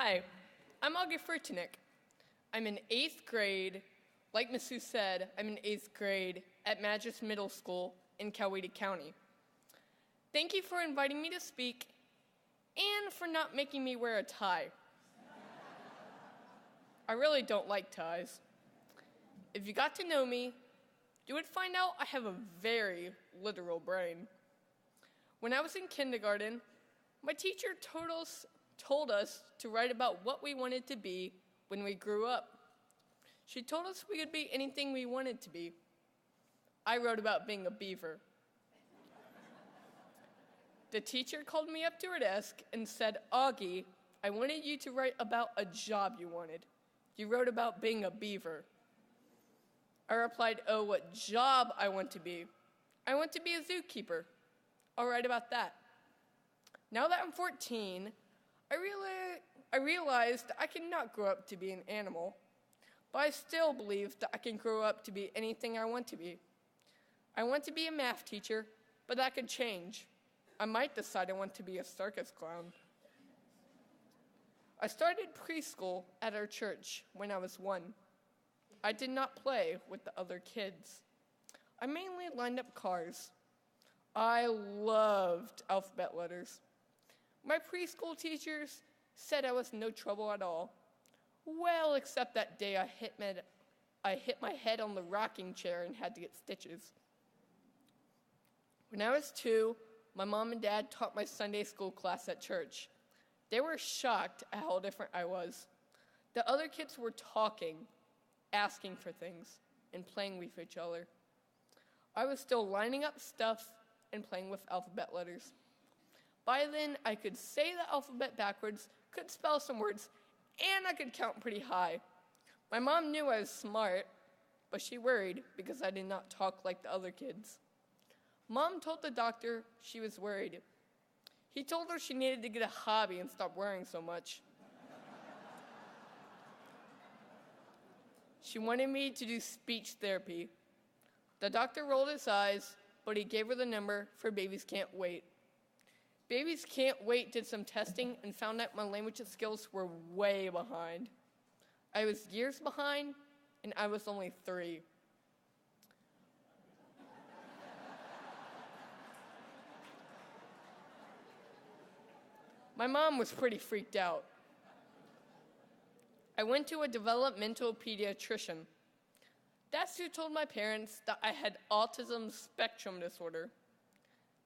Hi, I'm Augie. I'm in 8th grade. Like Miss Sue said, I'm in 8th grade at Madras Middle School in Coweta County. Thank you for inviting me to speak and for not making me wear a tie. I really don't like ties. If you got to know me, you would find out I have a very literal brain. When I was in kindergarten, my teacher told us to write about what we wanted to be when we grew up. She told us we could be anything we wanted to be. I wrote about being a beaver. The teacher called me up to her desk and said, "Augie, I wanted you to write about a job you wanted. You wrote about being a beaver." I replied, "Oh, what job I want to be. I want to be a zookeeper. I'll write about that." Now that I'm 14, I realized I cannot grow up to be an animal, but I still believe that I can grow up to be anything I want to be. I want to be a math teacher, but that could change. I might decide I want to be a circus clown. I started preschool at our church when I was 1. I did not play with the other kids. I mainly lined up cars. I loved alphabet letters. My preschool teachers said I was no trouble at all. Well, except that day I hit my head on the rocking chair and had to get stitches. When I was 2, my mom and dad taught my Sunday school class at church. They were shocked at how different I was. The other kids were talking, asking for things, and playing with each other. I was still lining up stuff and playing with alphabet letters. By then, I could say the alphabet backwards, could spell some words, and I could count pretty high. My mom knew I was smart, but she worried because I did not talk like the other kids. Mom told the doctor she was worried. He told her she needed to get a hobby and stop worrying so much. She wanted me to do speech therapy. The doctor rolled his eyes, but he gave her the number for Babies Can't Wait. Babies Can't Wait did some testing and found out my language skills were way behind. I was years behind, and I was only 3. My mom was pretty freaked out. I went to a developmental pediatrician. That's who told my parents that I had autism spectrum disorder.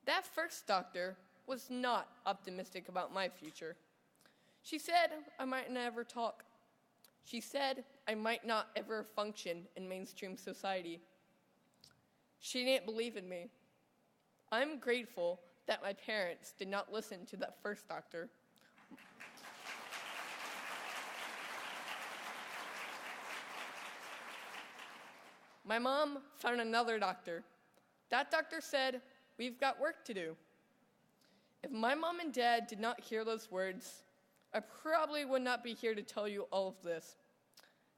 That first doctor was not optimistic about my future. She said I might never talk. She said I might not ever function in mainstream society. She didn't believe in me. I'm grateful that my parents did not listen to that first doctor. My mom found another doctor. That doctor said, "We've got work to do." If my mom and dad did not hear those words, I probably would not be here to tell you all of this.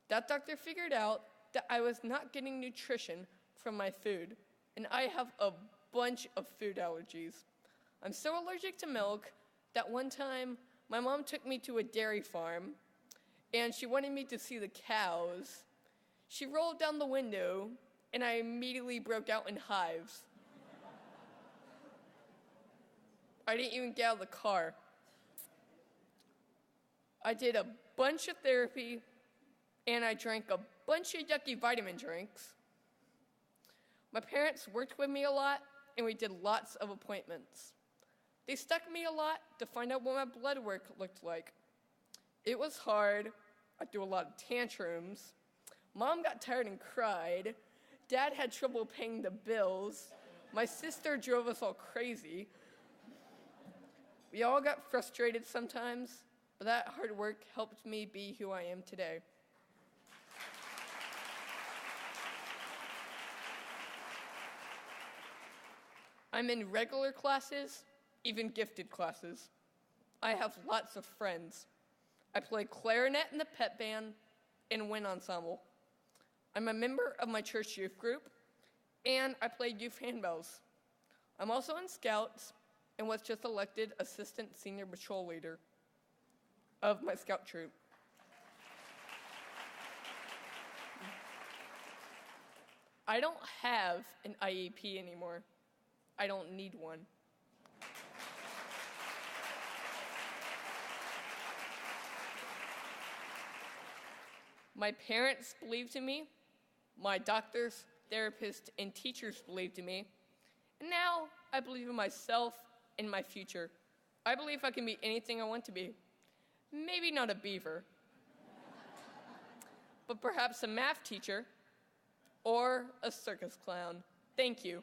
That doctor figured out that I was not getting nutrition from my food, and I have a bunch of food allergies. I'm so allergic to milk that one time my mom took me to a dairy farm, and she wanted me to see the cows. She rolled down the window, and I immediately broke out in hives. I didn't even get out of the car. I did a bunch of therapy, and I drank a bunch of yucky vitamin drinks. My parents worked with me a lot, and we did lots of appointments. They stuck me a lot to find out what my blood work looked like. It was hard. I threw a lot of tantrums. Mom got tired and cried. Dad had trouble paying the bills. My sister drove us all crazy. We all got frustrated sometimes, but that hard work helped me be who I am today. I'm in regular classes, even gifted classes. I have lots of friends. I play clarinet in the pep band and wind ensemble. I'm a member of my church youth group, and I play youth handbells. I'm also in Scouts and was just elected Assistant Senior Patrol Leader. of my scout troop. I don't have an IEP anymore. I don't need one. My parents believed in me, my doctors, therapists, and teachers believed in me, and now I believe in myself and my future. I believe I can be anything I want to be. Maybe not a beaver, but perhaps a math teacher or a circus clown. Thank you.